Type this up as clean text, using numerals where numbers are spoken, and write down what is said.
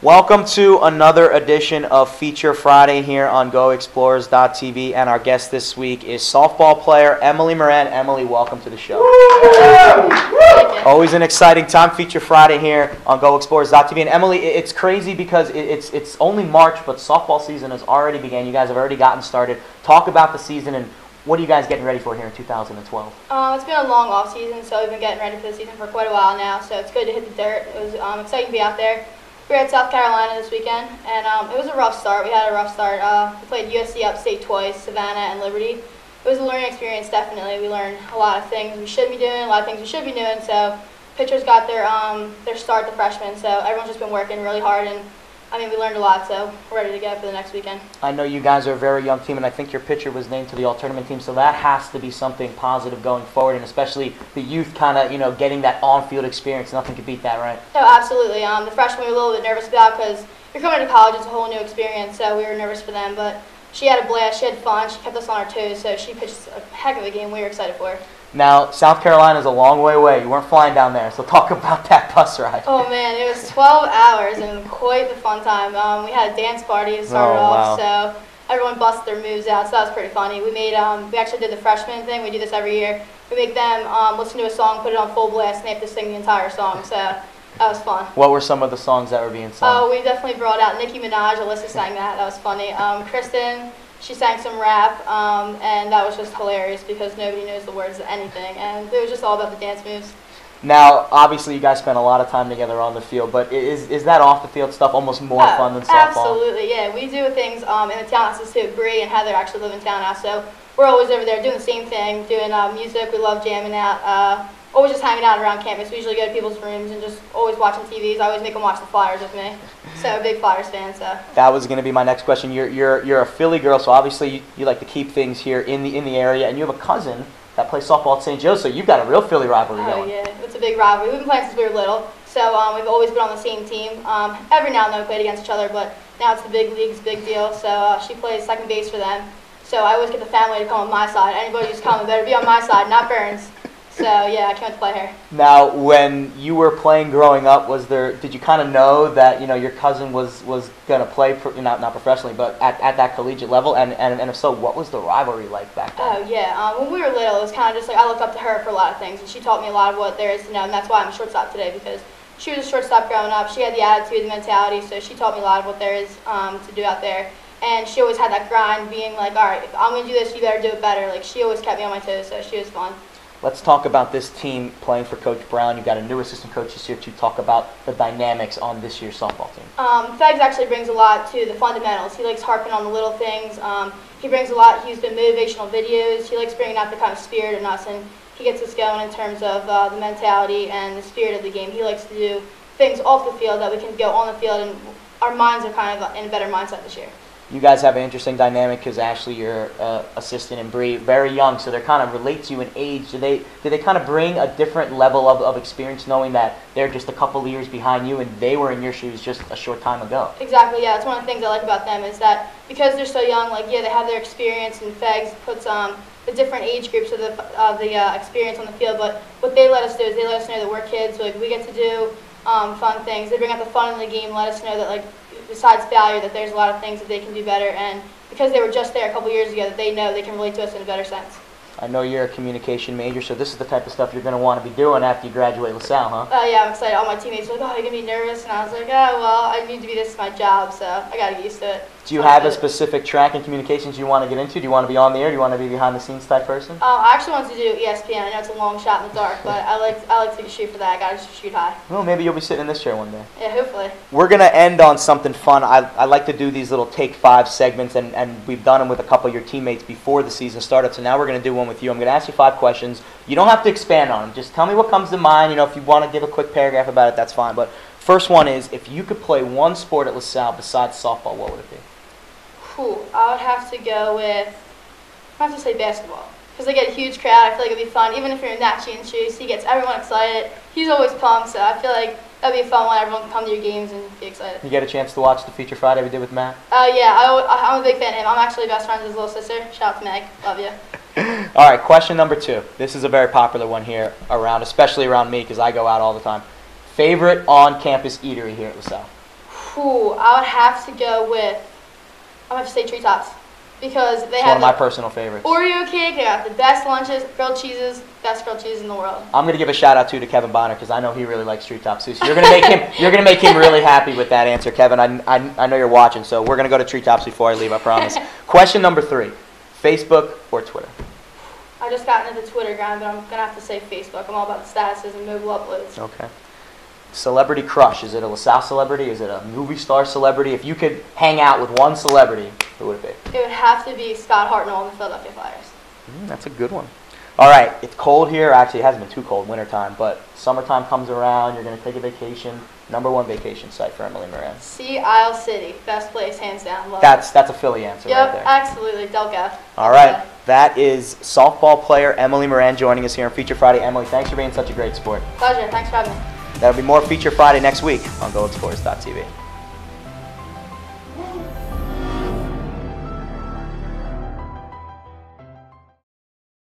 Welcome to another edition of Feature Friday here on GoExplorers.tv, and our guest this week is softball player Emily Moran. Emily, welcome to the show. Always an exciting time, Feature Friday here on GoExplorers.tv. And Emily, it's crazy because it's only March, but softball season has already begun. You guys have already gotten started. Talk about the season and what are you guys getting ready for here in 2012? It's been a long off season, so we've been getting ready for the season for quite a while now. So it's good to hit the dirt. It was exciting to be out there. We were at South Carolina this weekend, and it was a rough start. We had a rough start. We played USC Upstate twice, Savannah and Liberty. It was a learning experience, definitely. We learned a lot of things we should be doing, a lot of things we should be doing. So pitchers got their start, the freshmen. So everyone's just been working really hard, and I mean, we learned a lot, so we're ready to go for the next weekend. I know you guys are a very young team, and I think your pitcher was named to the all-tournament team, so that has to be something positive going forward, and especially the youth kind of, getting that on-field experience. Nothing could beat that, right? No, absolutely. The freshmen we were a little bit nervous about because you're coming to college, it's a whole new experience, so we were nervous for them, but she had a blast, she had fun, she kept us on our toes, so she pitched a heck of a game. We were excited for her. Now, South Carolina is a long way away. You weren't flying down there, so talk about that bus ride. Oh, man, it was 12 hours and quite the fun time. We had a dance party to start off, so everyone busted their moves out, so that was pretty funny. We actually did the freshman thing. We do this every year. We make them listen to a song, put it on full blast, and they have to sing the entire song, so that was fun. What were some of the songs that were being sung? We definitely brought out Nicki Minaj. Alyssa sang that. That was funny. Kristen, she sang some rap, and that was just hilarious because nobody knows the words of anything, and it was just all about the dance moves. Now, obviously, you guys spent a lot of time together on the field, but is that off-the-field stuff almost more fun than softball? Absolutely, yeah. We do things in the townhouses too. Bree and Heather actually live in townhouse, so we're always over there doing the same thing, doing music. We love jamming out. Always just hanging out around campus. We usually go to people's rooms and just always watching TVs. I always make them watch the Flyers with me. So a big Flyers fan. So that was going to be my next question. You're a Philly girl, so obviously you like to keep things here in the area, and you have a cousin that plays softball at St. Joe's, so you've got a real Philly rivalry going. Oh yeah, it's a big rivalry. We've been playing since we were little, so we've always been on the same team. Every now and then we played against each other, but now it's the big leagues, big deal. So she plays second base for them. So I always get the family to come on my side. Anybody who's coming better be on my side, not Burns. So yeah, I can't play her. Now, when you were playing growing up, did you kind of know that your cousin was going to play not professionally, but at that collegiate level? And if so, what was the rivalry like back then? Oh yeah, when we were little, it was kind of just like I looked up to her for a lot of things, and she taught me a lot of what there is to know, and that's why I'm a shortstop today because she was a shortstop growing up. She had the attitude, the mentality, so she taught me a lot of what there is to do out there. And she always had that grind, being like, all right, if I'm going to do this, you better do it better. Like she always kept me on my toes, so she was fun. Let's talk about this team playing for Coach Brown. You've got a new assistant coach this year to talk about the dynamics on this year's softball team. Fegs actually brings a lot to the fundamentals. He likes harping on the little things. He brings a lot. He's been motivational videos. He likes bringing out the kind of spirit in us, and he gets us going in terms of the mentality and the spirit of the game. He likes to do things off the field that we can go on the field, and our minds are kind of in a better mindset this year. You guys have an interesting dynamic because Ashley, your assistant, and Bree, very young, so they kind of relate to you in age. Do they kind of bring a different level of experience, knowing that they're just a couple of years behind you and they were in your shoes just a short time ago? Exactly, yeah. That's one of the things I like about them is that because they're so young, like they have their experience, and Fegs puts the different age groups of the experience on the field. But what they let us do is they let us know that we're kids, so we get to do fun things. They bring out the fun in the game, let us know that besides failure, that there's a lot of things that they can do better, and because they were just there a couple years ago, that they know they can relate to us in a better sense. I know you're a communication major, so this is the type of stuff you're going to want to be doing after you graduate LaSalle, huh? Yeah, I'm excited. All my teammates were like, oh, you're going to be nervous? And I was like, oh, well, I need to be, this is my job, so I got to get used to it. Do you have a specific track in communications you want to get into? Do you want to be on the air? Do you want to be behind the scenes type person? I actually want to do ESPN. I know it's a long shot in the dark, but I like to shoot for that. I got to shoot high. Well, maybe you'll be sitting in this chair one day. Yeah, hopefully. We're going to end on something fun. I like to do these little Take 5 segments, and we've done them with a couple of your teammates before the season started, so now we're going to do one with you. I'm going to ask you 5 questions. You don't have to expand on them. Just tell me what comes to mind. If you want to give a quick paragraph about it, that's fine. But first one is, if you could play one sport at LaSalle besides softball, what would it be? I would have to go with, I have to say basketball. Because they get a huge crowd, I feel like it'd be fun. Even if you're in Nat Sheehan's shoes, he gets everyone excited. He's always pumped, so I feel like That'd be a fun one. Everyone can come to your games and be excited. You get a chance to watch the Feature Friday we did with Matt? Yeah, I'm a big fan of him. I'm actually best friends with his little sister. Shout out to Meg. Love you. All right, question number 2. This is a very popular one here around, especially around me because I go out all the time. Favorite on-campus eatery here at LaSalle? Ooh, I would have to go with, I would have to say Treetops. Because they It's have one of my personal favorites. Oreo cake, they got the best lunches, grilled cheeses, best grilled cheese in the world. I'm gonna give a shout out to Kevin Bonner because I know he really likes Treetop sushi. You're gonna make him really happy with that answer, Kevin. I know you're watching, so we're gonna go to Treetops before I leave. I promise. Question number 3: Facebook or Twitter? I just got into the Twitter grind, but I'm gonna have to say Facebook. I'm all about the statuses and mobile uploads. Okay. Celebrity crush. Is it a LaSalle celebrity? Is it a movie star celebrity? If you could hang out with one celebrity, who would it be? It would have to be Scott Hartnell and the Philadelphia Flyers. That's a good one. All right, it's cold here. Actually, it hasn't been too cold, wintertime, but summertime comes around. You're going to take a vacation. Number 1 vacation site for Emily Moran. Sea Isle City. Best place, hands down. Love That's a Philly answer yep, right there. absolutely. Delco. All right, that is softball player Emily Moran joining us here on Feature Friday. Emily, thanks for being such a great sport. Pleasure. Thanks for having me. That'll be more Feature Friday next week on GoExplorers.tv.